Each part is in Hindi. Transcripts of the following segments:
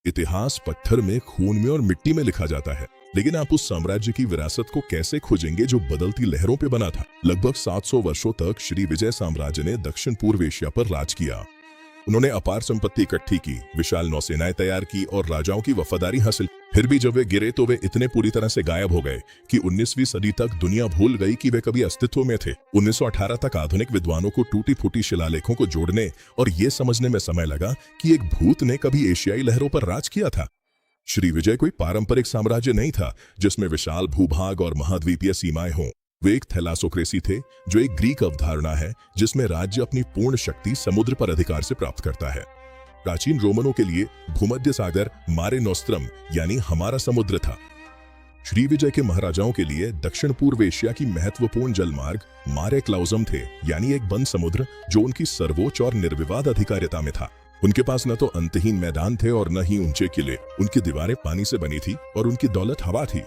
इतिहास पत्थर में, खून में और मिट्टी में लिखा जाता है, लेकिन आप उस साम्राज्य की विरासत को कैसे खोजेंगे जो बदलती लहरों पे बना था। लगभग 700 वर्षों तक श्री विजय साम्राज्य ने दक्षिण पूर्व एशिया पर राज किया। उन्होंने अपार संपत्ति इकट्ठी की, विशाल नौसेनाएं तैयार की और राजाओं की वफादारी हासिल। फिर भी जब वे गिरे तो वे इतने पूरी तरह से गायब हो गए कि 19वीं सदी तक दुनिया भूल गई कि वे कभी अस्तित्व में थे। 1918 तक आधुनिक विद्वानों को टूटी फूटी शिलालेखों को जोड़ने और ये समझने में समय लगा कि एक भूत ने कभी एशियाई लहरों पर राज किया था। श्री विजय कोई पारंपरिक साम्राज्य नहीं था जिसमें विशाल भूभाग और महाद्वीपीय सीमाएं हों। वे एक थैलासोक्रेसी थे, जो एक ग्रीक अवधारणा है जिसमें राज्य अपनी पूर्ण शक्ति समुद्र पर अधिकार से प्राप्त करता है। प्राचीन रोमनों के लिए भूमध्य सागर मारे नोस्त्रम यानी हमारा समुद्र था। श्री विजय के महाराजाओं के लिए दक्षिण पूर्व एशिया की महत्वपूर्ण जलमार्ग मारे क्लाउजम थे, यानी एक बंद समुद्र जो उनकी सर्वोच्च और निर्विवाद अधिकारिता में था। उनके पास न तो अंतहीन मैदान थे और न ही ऊंचे किले। उनकी दीवारें पानी से बनी थी और उनकी दौलत हवा थी।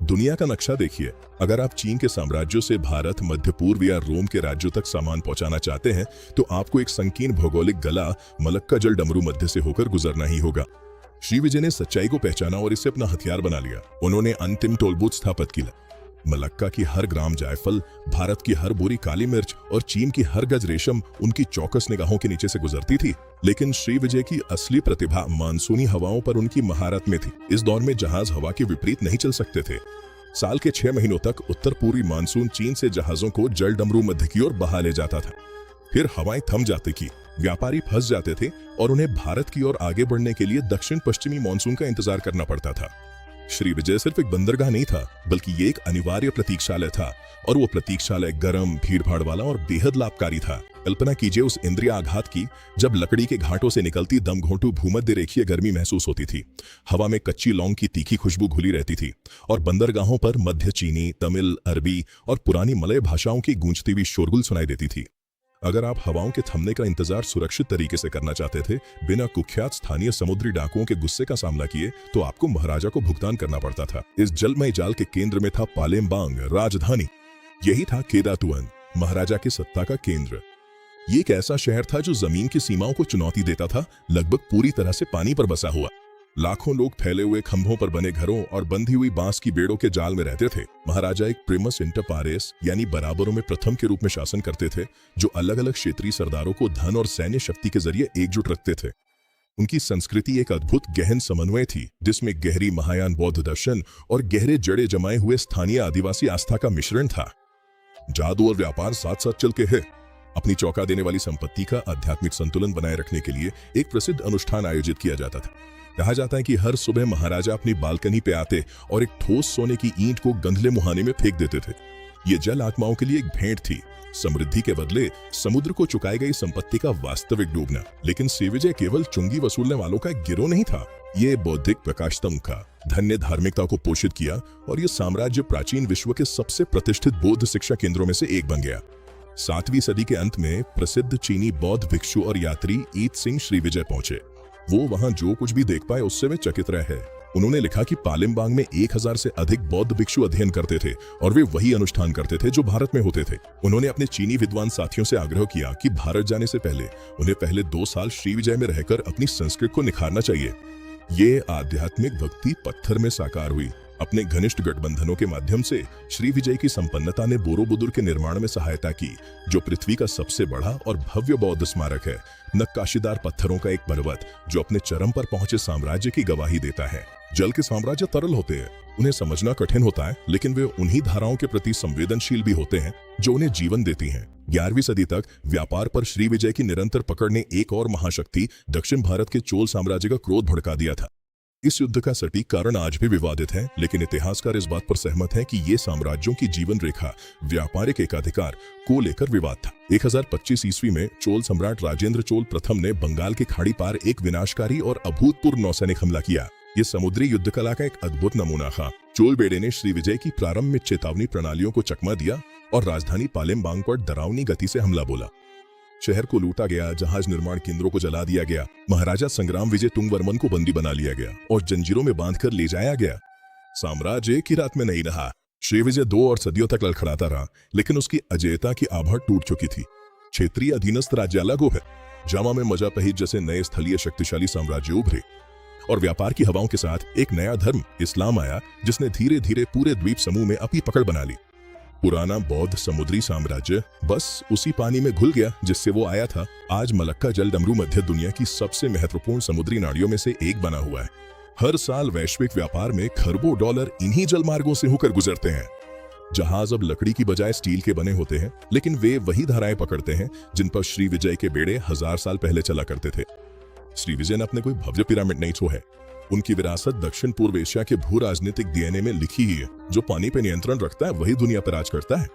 दुनिया का नक्शा देखिए। अगर आप चीन के साम्राज्यों से भारत, मध्य पूर्व या रोम के राज्यों तक सामान पहुंचाना चाहते हैं तो आपको एक संकीर्ण भौगोलिक गला मलक्का जल डमरू मध्य से होकर गुजरना ही होगा। श्री विजय ने सच्चाई को पहचाना और इसे अपना हथियार बना लिया। उन्होंने अंतिम टोलबूथ स्थापित किया। मलक्का की हर ग्राम जायफल, भारत की हर बोरी काली मिर्च और चीन की हर गज रेशम उनकी चौकस निगाहों के नीचे से गुजरती थी। लेकिन श्री विजय की असली प्रतिभा मानसूनी हवाओं पर उनकी महारत में थी। इस दौर में जहाज हवा के विपरीत नहीं चल सकते थे। साल के 6 महीनों तक उत्तर पूर्वी मानसून चीन से जहाजों को जल डमरू मध्य की ओर बहा ले जाता था। फिर हवाएं थम जाती थी, व्यापारी फंस जाते थे और उन्हें भारत की ओर आगे बढ़ने के लिए दक्षिण पश्चिमी मानसून का इंतजार करना पड़ता था। श्री विजय सिर्फ एक बंदरगाह नहीं था, बल्कि ये एक अनिवार्य प्रतीक्षालय था, और वो प्रतीक्षालय गर्म, भीड़भाड़ वाला और बेहद लाभकारी था। कल्पना कीजिए उस इंद्रिय आघात की जब लकड़ी के घाटों से निकलती दमघोंटू भूमध्य रेखीय गर्मी महसूस होती थी। हवा में कच्ची लौंग की तीखी खुशबू घुली रहती थी और बंदरगाहों पर मध्य चीनी, तमिल, अरबी और पुरानी मलय भाषाओं की गूंजती हुई शोरगुल सुनाई देती थी। अगर आप हवाओं के थमने का इंतजार सुरक्षित तरीके से करना चाहते थे, बिना कुख्यात स्थानीय समुद्री डाकुओं के गुस्से का सामना किए, तो आपको महाराजा को भुगतान करना पड़ता था। इस जलमय जाल के केंद्र में था पालेमबांग, राजधानी। यही था केदातुअन, महाराजा की सत्ता का केंद्र। ये एक ऐसा शहर था जो जमीन की सीमाओं को चुनौती देता था, लगभग पूरी तरह से पानी पर बसा हुआ। लाखों लोग फैले हुए खंभों पर बने घरों और बंधी हुई बांस की बेड़ों के जाल में रहते थे। महाराजा एक प्रिमस इंटर पारेस यानी बराबरों में प्रथम के रूप में शासन करते थे, जो अलग अलग क्षेत्रीय सरदारों को धन और सैन्य शक्ति के जरिए एकजुट रखते थे। उनकी संस्कृति एक अद्भुत गहन समन्वय थी, जिसमें गहरी महायान बौद्ध दर्शन और गहरे जड़े जमाए हुए स्थानीय आदिवासी आस्था का मिश्रण था। जादू और व्यापार साथ साथ चल के है। अपनी चौंका देने वाली संपत्ति का आध्यात्मिक संतुलन बनाए रखने के लिए एक प्रसिद्ध अनुष्ठान आयोजित किया जाता था। कहा जाता है कि हर सुबह महाराजा अपनी बालकनी पे आते और एक ठोस सोने की ईंट को गंधले मुहाने में फेंक देते थे। ये जल आत्माओं के लिए एक भेंट थी, समृद्धि के बदले समुद्र को चुकाई गई संपत्ति का वास्तविक डूबना। लेकिन श्री विजय केवल चुंगी वसूलने वालों का एक गिरोह नहीं था। ये बौद्धिक प्रकाशस्तंभ का धन्य धार्मिकता को पोषित किया और ये साम्राज्य प्राचीन विश्व के सबसे प्रतिष्ठित बौद्ध शिक्षा केंद्रों में से एक बन गया। 7वीं सदी के अंत में प्रसिद्ध चीनी बौद्ध भिक्षु और यात्री ईत सिंह श्री विजय पहुंचे। वो वहां जो कुछ भी देख पाए उससे वे चकित रहे। उन्होंने लिखा कि पालेमबांग में 1000 से अधिक बौद्ध भिक्षु अध्ययन करते थे और वे वही अनुष्ठान करते थे जो भारत में होते थे। उन्होंने अपने चीनी विद्वान साथियों से आग्रह किया कि भारत जाने से पहले उन्हें पहले 2 साल श्री विजय में रहकर अपनी संस्कृत को निखारना चाहिए। ये आध्यात्मिक भक्ति पत्थर में साकार हुई। अपने घनिष्ठ गठबंधनों के माध्यम से श्री विजय की संपन्नता ने बोरोबुदुर के निर्माण में सहायता की, जो पृथ्वी का सबसे बड़ा और भव्य बौद्ध स्मारक है। नक्काशीदार पत्थरों का एक पर्वत जो अपने चरम पर पहुंचे साम्राज्य की गवाही देता है। जल के साम्राज्य तरल होते हैं, उन्हें समझना कठिन होता है, लेकिन वे उन्हीं धाराओं के प्रति संवेदनशील भी होते हैं जो उन्हें जीवन देती हैं। 11वीं सदी तक व्यापार पर श्री विजय की निरंतर पकड़ ने एक और महाशक्ति दक्षिण भारत के चोल साम्राज्य का क्रोध भड़का दिया था। इस युद्ध का सटीक कारण आज भी विवादित है, लेकिन इतिहासकार इस बात पर सहमत हैं कि ये साम्राज्यों की जीवन रेखा व्यापारिक एकाधिकार को लेकर विवाद था। 1025 ईस्वी में चोल सम्राट राजेंद्र चोल प्रथम ने बंगाल की खाड़ी पार एक विनाशकारी और अभूतपूर्व नौसैनिक हमला किया। ये समुद्री युद्ध कला का एक अद्भुत नमूना था। चोल बेड़े ने श्री विजय की प्रारंभ में चेतावनी प्रणालियों को चकमा दिया और राजधानी पालेमबांग पर डरावनी गति से हमला बोला। शहर को लूटा गया, जहाज निर्माण केंद्रों को जला दिया गया, महाराजा संग्राम विजय तुंगवर्मन को बंदी बना लिया गया और जंजीरों में बांधकर ले जाया गया। साम्राज्य एक ही रात में नहीं रहा। श्री विजय 2 और सदियों तक लड़खड़ाता रहा, लेकिन उसकी अजेयता की आभा टूट चुकी थी। क्षेत्रीय अधीनस्थ राज्य अलग हो है, जामा में मजापहित जैसे नए स्थलीय शक्तिशाली साम्राज्य उभरे। और व्यापार की हवाओं के साथ एक नया धर्म इस्लाम आया, जिसने धीरे धीरे पूरे द्वीप समूह में अपनी पकड़ बना ली। पुराना बौद्ध समुद्री साम्राज्य बस उसी पानी में घुल गया जिससे वो आया था। आज मलक्का जलडमरू मध्य दुनिया की सबसे महत्वपूर्ण समुद्री नाड़ियों में से एक बना हुआ है। हर साल वैश्विक व्यापार में खरबों डॉलर इन्हीं जलमार्गों से होकर गुजरते हैं। जहाज अब लकड़ी की बजाय स्टील के बने होते हैं, लेकिन वे वही धाराएं पकड़ते हैं जिन पर श्री विजय के बेड़े 1000 साल पहले चला करते थे। श्री विजय ने अपने कोई भव्य पिरामिड नहीं छोड़े। उनकी विरासत दक्षिण पूर्व एशिया के भू राजनीतिक डीएनए में लिखी ही है। जो पानी पे नियंत्रण रखता है वही दुनिया पर राज करता है।